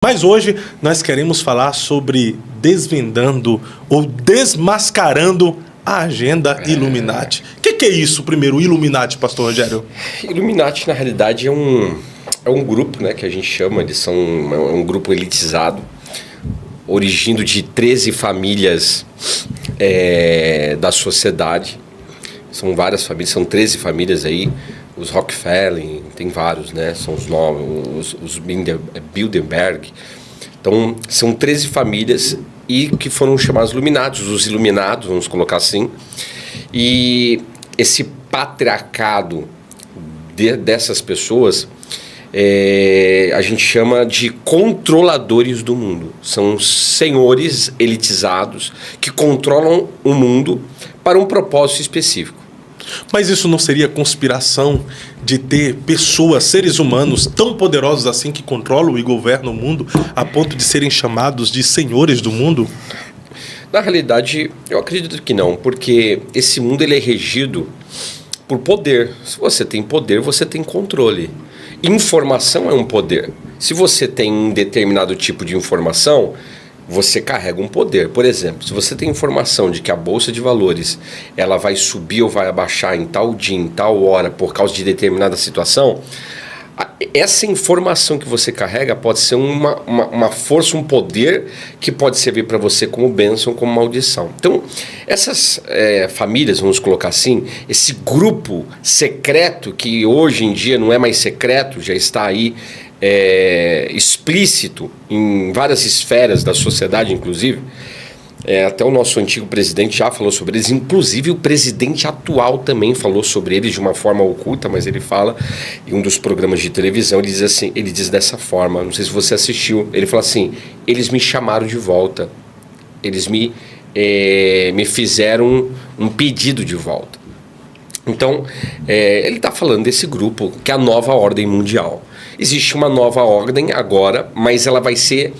Mas hoje nós queremos falar sobre desvendando ou desmascarando a agenda Illuminati. O que é isso, primeiro, Illuminati, pastor Rogério? Illuminati, na realidade, é um grupo, né, que a gente chama, é um grupo elitizado, origindo de 13 famílias da sociedade. São várias famílias, são 13 famílias aí. Os Rockefeller, tem vários, né? São os nomes, os Bilderberg. Então, são 13 famílias e que foram chamados Illuminados, os Iluminados, vamos colocar assim. E esse patriarcado dessas pessoas, a gente chama de controladores do mundo. São senhores elitizados que controlam o mundo para um propósito específico. Mas isso não seria conspiração de ter pessoas, seres humanos tão poderosos assim que controlam e governam o mundo a ponto de serem chamados de senhores do mundo? Na realidade, eu acredito que não, porque esse mundo ele é regido por poder. Se você tem poder, você tem controle. Informação é um poder. Se você tem um determinado tipo de informação, você carrega um poder. Por exemplo, se você tem informação de que a Bolsa de Valores ela vai subir ou vai abaixar em tal dia, em tal hora, por causa de determinada situação, essa informação que você carrega pode ser uma força, um poder que pode servir para você como bênção, como maldição. Então, essas famílias, vamos colocar assim, esse grupo secreto, que hoje em dia não é mais secreto, já está aí explícito em várias esferas da sociedade, inclusive. Até o nosso antigo presidente já falou sobre eles, inclusive o presidente atual também falou sobre eles de uma forma oculta, mas ele fala em um dos programas de televisão, ele diz dessa forma, não sei se você assistiu, ele fala assim: eles me chamaram de volta, eles me fizeram um pedido de volta. Então, ele está falando desse grupo, que é a nova ordem mundial. Existe uma nova ordem agora, mas ela vai ser,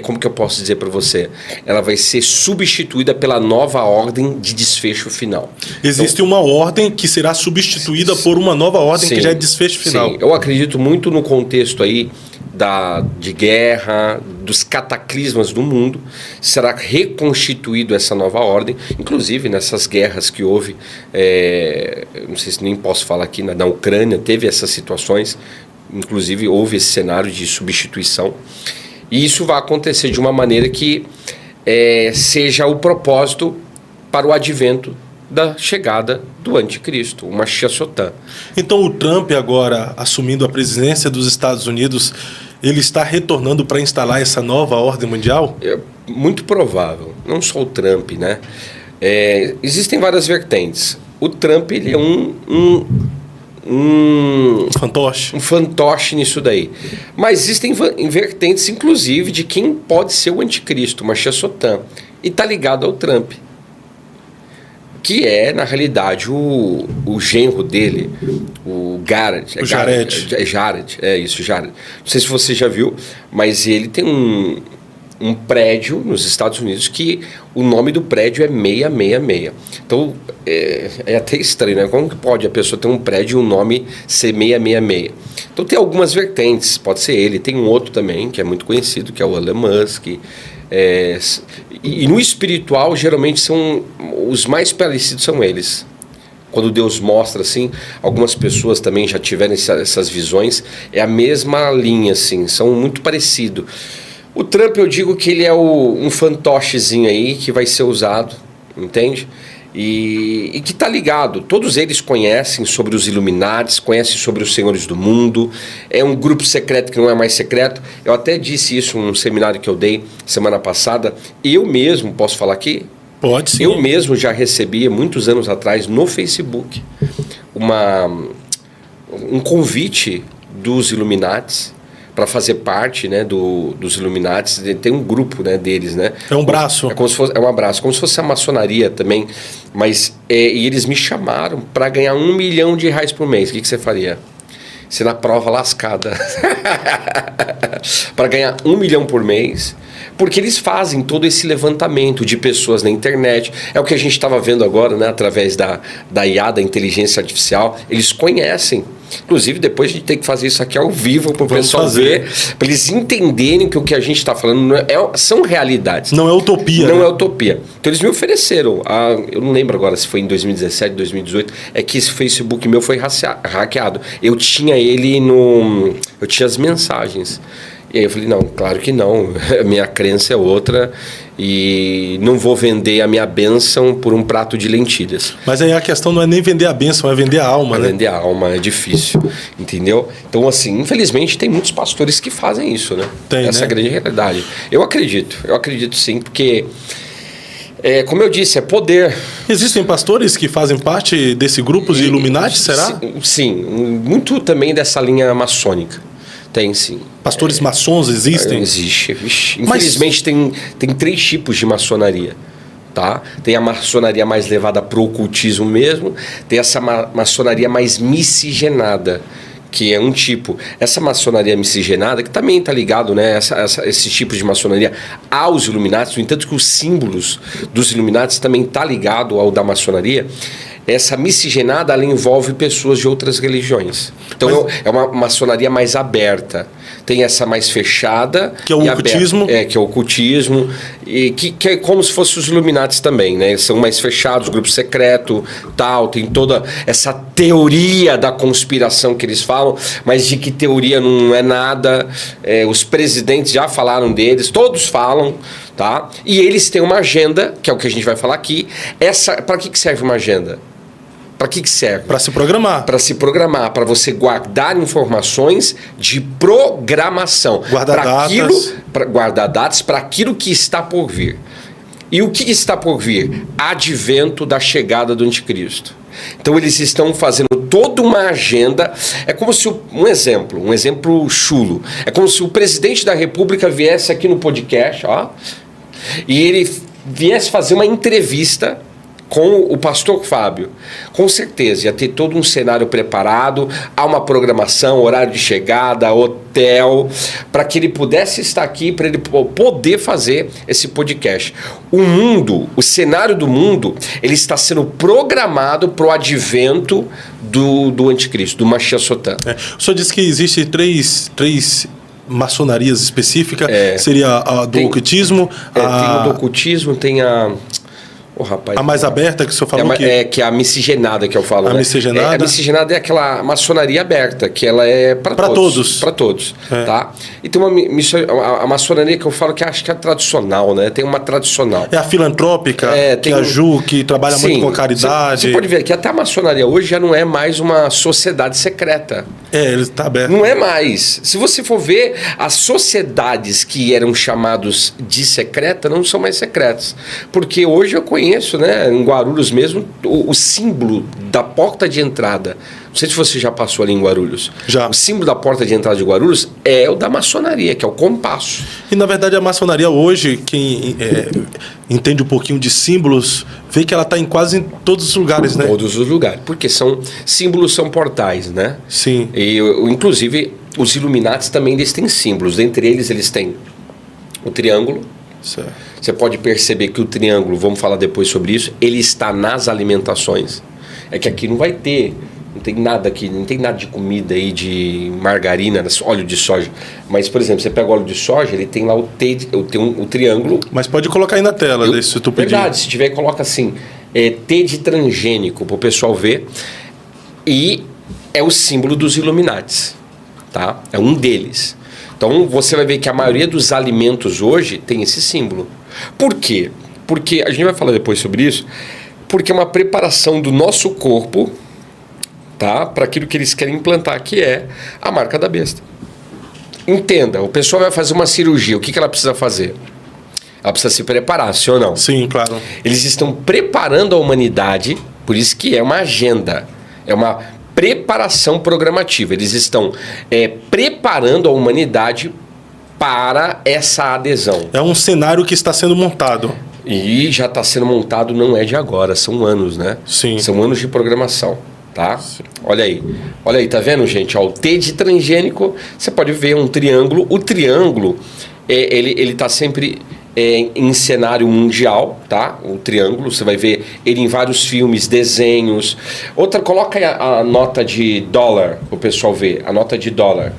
como que eu posso dizer para você? Ela vai ser substituída pela nova ordem de desfecho final. Existe então, uma ordem que será substituída por uma nova ordem que já é desfecho final. Sim, eu acredito muito no contexto aí de guerra, dos cataclismas do mundo. Será reconstituído essa nova ordem, inclusive nessas guerras que houve, não sei se nem posso falar aqui, na Ucrânia teve essas situações. Inclusive houve esse cenário de substituição, e isso vai acontecer de uma maneira que seja o propósito para o advento da chegada do anticristo, o Mashiach Sotã. Então o Trump agora assumindo a presidência dos Estados Unidos, ele está retornando para instalar essa nova ordem mundial? É muito provável, não só o Trump, né? Existem várias vertentes. O Trump ele é um fantoche nisso daí. Mas existem vertentes, inclusive, de quem pode ser o anticristo, o Mashiach Sotã, e está ligado ao Trump, que é, na realidade, o genro dele, o Jared. Jared. Não sei se você já viu, mas ele tem um prédio nos Estados Unidos que o nome do prédio é 666. Então, é até estranho, né? Como que pode a pessoa ter um prédio e um nome ser 666? Então, tem algumas vertentes, pode ser ele. Tem um outro também, que é muito conhecido, que é o Elon Musk. E no espiritual, geralmente, são os mais parecidos são eles. Quando Deus mostra, assim, algumas pessoas também já tiveram essas visões, é a mesma linha, assim, são muito parecidos. O Trump, eu digo que ele é um fantochezinho aí que vai ser usado, entende? E que está ligado. Todos eles conhecem sobre os Illuminatis, conhecem sobre os senhores do mundo. É um grupo secreto que não é mais secreto. Eu até disse isso num seminário que eu dei semana passada. Eu mesmo, posso falar aqui? Pode sim. Eu mesmo já recebia, muitos anos atrás, no Facebook, um convite dos Illuminatis para fazer parte, né, dos Illuminatis. Tem um grupo, né, deles, né? É um braço. É um abraço, como se fosse a maçonaria também. Mas e eles me chamaram para ganhar R$1 milhão por mês. O que você faria? Você na prova lascada. Para ganhar R$1 milhão por mês. Porque eles fazem todo esse levantamento de pessoas na internet. É o que a gente estava vendo agora, né, através da IA, da inteligência artificial. Eles conhecem Inclusive, depois a gente tem que fazer isso aqui ao vivo para o pessoal fazer. ver, para eles entenderem que o que a gente está falando são realidades. Não é utopia. Não né? é utopia. Então eles me ofereceram, eu não lembro agora se foi em 2017, 2018, é que esse Facebook meu foi hackeado. Eu tinha ele eu tinha as mensagens. E aí eu falei, não, claro que não, a minha crença é outra e não vou vender a minha bênção por um prato de lentilhas. Mas aí a questão não é nem vender a bênção, é vender a alma, né? Vender a alma é difícil, entendeu? Então, assim, infelizmente tem muitos pastores que fazem isso, né? Essa é a grande realidade. Eu acredito sim, porque, como eu disse, é poder. Existem pastores que fazem parte desse grupo de Illuminati, será? Sim, muito também dessa linha maçônica. Tem sim. Pastores maçons existem? Existe. Infelizmente tem 3 tipos de maçonaria. Tá? Tem a maçonaria mais levada para o ocultismo mesmo, tem essa maçonaria mais miscigenada, que é um tipo. Essa maçonaria miscigenada, que também está ligado, né, esse tipo de maçonaria aos Illuminati, no entanto que os símbolos dos Illuminati também está ligado ao da maçonaria. Essa miscigenada, ela envolve pessoas de outras religiões. Então, é uma maçonaria mais aberta. Tem essa mais fechada. Que é o ocultismo. Que é o ocultismo. E que é como se fossem os Illuminati também, né? Eles são mais fechados, grupo secreto, tal. Tem toda essa teoria da conspiração que eles falam, mas de que teoria não é nada. Os presidentes já falaram deles, todos falam. Tá? E eles têm uma agenda, que é o que a gente vai falar aqui. Para que serve uma agenda? Para que serve? Para se programar. Para se programar, para você guardar informações de programação. Guardar datas para aquilo que está por vir. E o que está por vir? Advento da chegada do anticristo. Então eles estão fazendo toda uma agenda. É como se um exemplo chulo. É como se o presidente da República viesse aqui no podcast, e ele viesse fazer uma entrevista com o pastor Fábio. Com certeza ia ter todo um cenário preparado, há uma programação, horário de chegada, hotel, para que ele pudesse estar aqui, para ele poder fazer esse podcast. O cenário do mundo, ele está sendo programado para o advento do anticristo, do Mashiach Sotã. O senhor disse que existe três maçonarias específicas, seria a do ocultismo. Tem o do ocultismo, tem a... a mais aberta que o senhor falou que é a miscigenada que eu falo. A miscigenada? A miscigenada é aquela maçonaria aberta, que ela é para todos. Para todos. Tá? E tem a maçonaria que eu falo que acho que é tradicional, né? Tem uma tradicional. É a filantrópica, que a Ju, que trabalha muito com a caridade. Você pode ver que até a maçonaria hoje já não é mais uma sociedade secreta. Ele está aberto. Não é mais. Se você for ver, as sociedades que eram chamadas de secreta não são mais secretas. Porque hoje eu conheço, né, em Guarulhos mesmo, o símbolo da porta de entrada. Não sei se você já passou ali em Guarulhos. Já. O símbolo da porta de entrada de Guarulhos é o da maçonaria, que é o compasso. E, na verdade, a maçonaria hoje, quem entende um pouquinho de símbolos, vê que ela está em quase todos os lugares, né? Todos os lugares, porque símbolos são portais, né? Sim. E, inclusive, os Illuminati também eles têm símbolos. Dentre eles têm o triângulo. Certo. Você pode perceber que o triângulo, vamos falar depois sobre isso, ele está nas alimentações. É que aqui não vai ter, não tem nada aqui, não tem nada de comida aí, de margarina, óleo de soja. Mas, por exemplo, você pega o óleo de soja, ele tem lá o triângulo. Mas pode colocar aí na tela, se tu pedir. Verdade, se tiver, coloca assim, T de transgênico, para o pessoal ver. E é o símbolo dos Illuminati, tá? É um deles. Então, você vai ver que a maioria dos alimentos hoje tem esse símbolo. Por quê? Porque, a gente vai falar depois sobre isso, porque é uma preparação do nosso corpo, tá? Para aquilo que eles querem implantar, que é a marca da besta. Entenda, o pessoal vai fazer uma cirurgia, o que ela precisa fazer? Ela precisa se preparar, sim ou não? Sim, claro. Eles estão preparando a humanidade, por isso que é uma agenda, é uma preparação programativa. Eles estão preparando a humanidade para essa adesão. É um cenário que está sendo montado. E já está sendo montado, não é de agora, são anos, né? Sim. São anos de programação, tá? Sim. Olha aí, tá vendo, gente? O T de transgênico, você pode ver um triângulo. O triângulo, ele está sempre em cenário mundial, tá? O triângulo, você vai ver ele em vários filmes, desenhos. Outra, coloca aí a nota de dólar, o pessoal vê, a nota de dólar.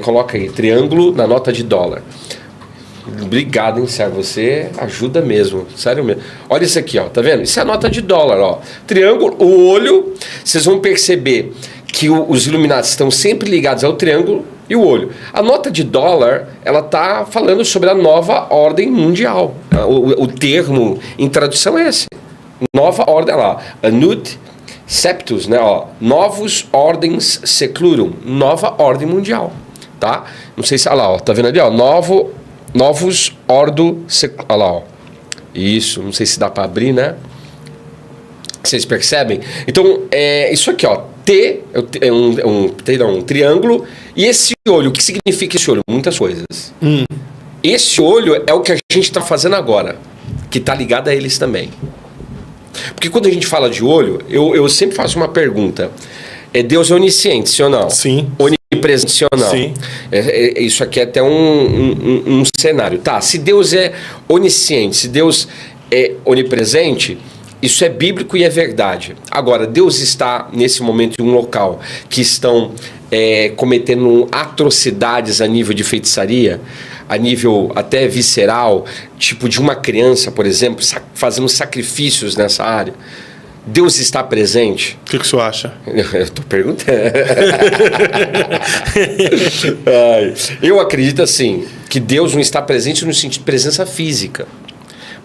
Coloca aí, triângulo na nota de dólar. Obrigado, hein, Sérgio? Você ajuda mesmo, sério mesmo. Olha isso aqui, ó, tá vendo? Isso é a nota de dólar, ó. Triângulo, o olho, vocês vão perceber que os Illuminati estão sempre ligados ao triângulo e o olho. A nota de dólar, ela tá falando sobre a nova ordem mundial. O termo em tradução é esse. Nova ordem, olha lá, Anut Septus, né, ó, Novus Ordens Seclorum, nova ordem mundial, tá? Não sei se, olha lá, ó, tá vendo ali, ó, Novus Ordo Seclorum, olha lá, ó. Isso, não sei se dá para abrir, né? Vocês percebem? Então, isso aqui, ó, T é um triângulo. E esse olho, o que significa esse olho? Muitas coisas. Esse olho é o que a gente está fazendo agora, que está ligado a eles também. Porque quando a gente fala de olho, eu sempre faço uma pergunta. Deus é onisciente, sim ou não? Sim. Onipresente, sim ou não? Sim. Isso aqui é até um cenário. Tá, se Deus é onisciente, se Deus é onipresente, isso é bíblico e é verdade. Agora, Deus está, nesse momento, em um local que estão cometendo atrocidades a nível de feitiçaria, a nível até visceral, tipo de uma criança, por exemplo, fazendo sacrifícios nessa área. Deus está presente? O que o senhor acha? Eu estou perguntando. Eu acredito assim, que Deus não está presente no sentido de presença física,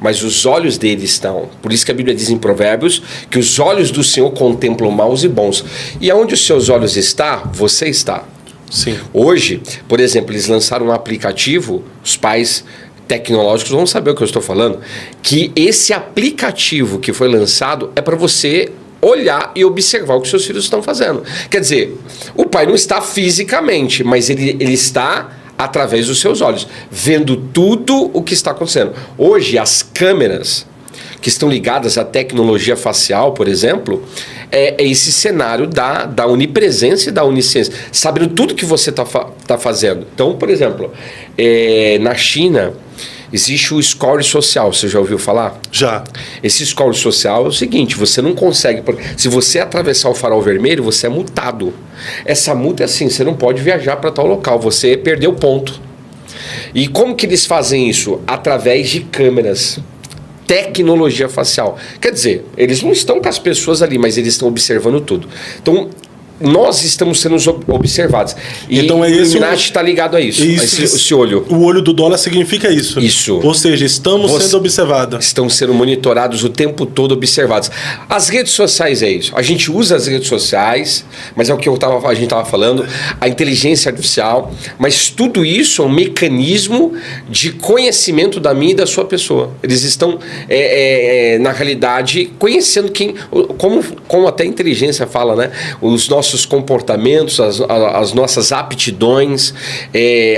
mas os olhos dele estão. Por isso que a Bíblia diz em Provérbios que os olhos do Senhor contemplam maus e bons. E aonde os seus olhos estão, você está. Sim. Hoje, por exemplo, eles lançaram um aplicativo, os pais tecnológicos vão saber o que eu estou falando, que esse aplicativo que foi lançado é para você olhar e observar o que seus filhos estão fazendo. Quer dizer, o pai não está fisicamente, mas ele está através dos seus olhos, vendo tudo o que está acontecendo. Hoje, as câmeras que estão ligadas à tecnologia facial, por exemplo, é esse cenário da onipresença e da onisciência, sabendo tudo que você está fazendo. Então, por exemplo, na China, existe o score social, você já ouviu falar? Já. Esse score social é o seguinte, você não consegue... Se você atravessar o farol vermelho, você é multado. Essa multa é assim, você não pode viajar para tal local, você perdeu ponto. E como que eles fazem isso? Através de câmeras. Tecnologia facial. Quer dizer, eles não estão com as pessoas ali, mas eles estão observando tudo. Então, nós estamos sendo observados. E então o Illuminati está ligado a isso, esse olho. O olho do dólar significa isso. Isso. Ou seja, estamos sendo observados. Estão sendo monitorados o tempo todo, observados. As redes sociais é isso. A gente usa as redes sociais, mas é o que a gente estava falando, a inteligência artificial, mas tudo isso é um mecanismo de conhecimento da minha e da sua pessoa. Eles estão, na realidade, conhecendo como até a inteligência fala, né? Os nossos comportamentos, as nossas aptidões,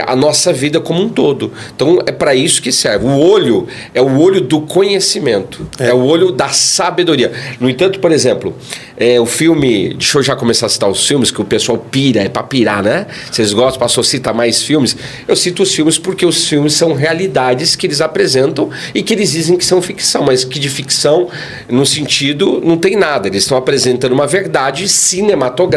a nossa vida como um todo. Então, é para isso que serve. O olho é o olho do conhecimento, é o olho da sabedoria. No entanto, por exemplo, o filme... Deixa eu já começar a citar os filmes, que o pessoal pira, é para pirar, né? Vocês gostam, passou a citar mais filmes? Eu cito os filmes porque os filmes são realidades que eles apresentam e que eles dizem que são ficção, mas que de ficção, no sentido, não tem nada. Eles estão apresentando uma verdade cinematográfica,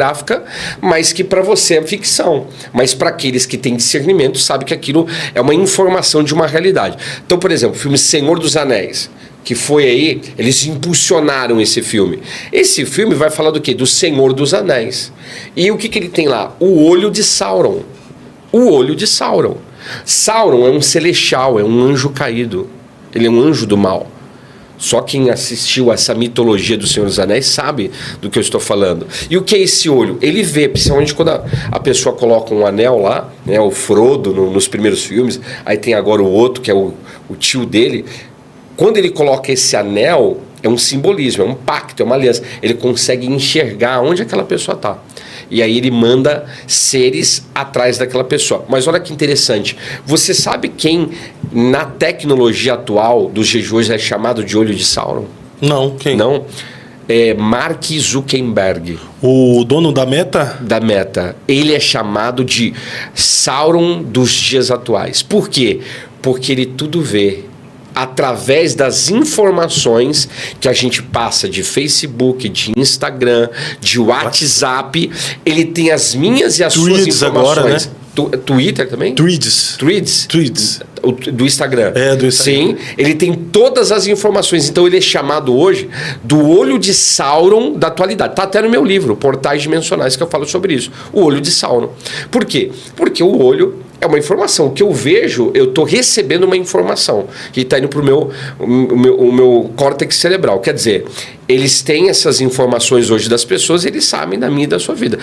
mas que para você é ficção. Mas para aqueles que têm discernimento, sabe que aquilo é uma informação de uma realidade. Então, por exemplo, o filme Senhor dos Anéis, que foi aí, eles impulsionaram esse filme. Esse filme vai falar do quê? Do Senhor dos Anéis. E o que ele tem lá? O olho de Sauron. O olho de Sauron. Sauron é um celestial, é um anjo caído. Ele é um anjo do mal. Só quem assistiu a essa mitologia do Senhor dos Anéis sabe do que eu estou falando. E o que é esse olho? Ele vê, principalmente quando a pessoa coloca um anel lá, né, o Frodo nos primeiros filmes, aí tem agora o outro, que é o tio dele. Quando ele coloca esse anel, é um simbolismo, é um pacto, é uma aliança. Ele consegue enxergar onde aquela pessoa está. E aí ele manda seres atrás daquela pessoa. Mas olha que interessante. Você sabe quem na tecnologia atual dos dias de hoje é chamado de olho de Sauron? Não, quem? Não. É Mark Zuckerberg. O dono da Meta? Da Meta. Ele é chamado de Sauron dos dias atuais. Por quê? Porque ele tudo vê. através das informações que a gente passa de Facebook, de Instagram, de WhatsApp, ele tem as minhas e as suas informações. Agora, né? Twitter também? Threads. Do Instagram. Do Instagram. Sim, ele tem todas as informações. Então ele é chamado hoje do olho de Sauron da atualidade. Está até no meu livro, Portais Dimensionais, que eu falo sobre isso. O olho de Sauron. Por quê? Porque o olho é uma informação. O que eu vejo, eu estou recebendo uma informação que está indo para o meu córtex cerebral. Quer dizer, eles têm essas informações hoje das pessoas, eles sabem da minha e da sua vida.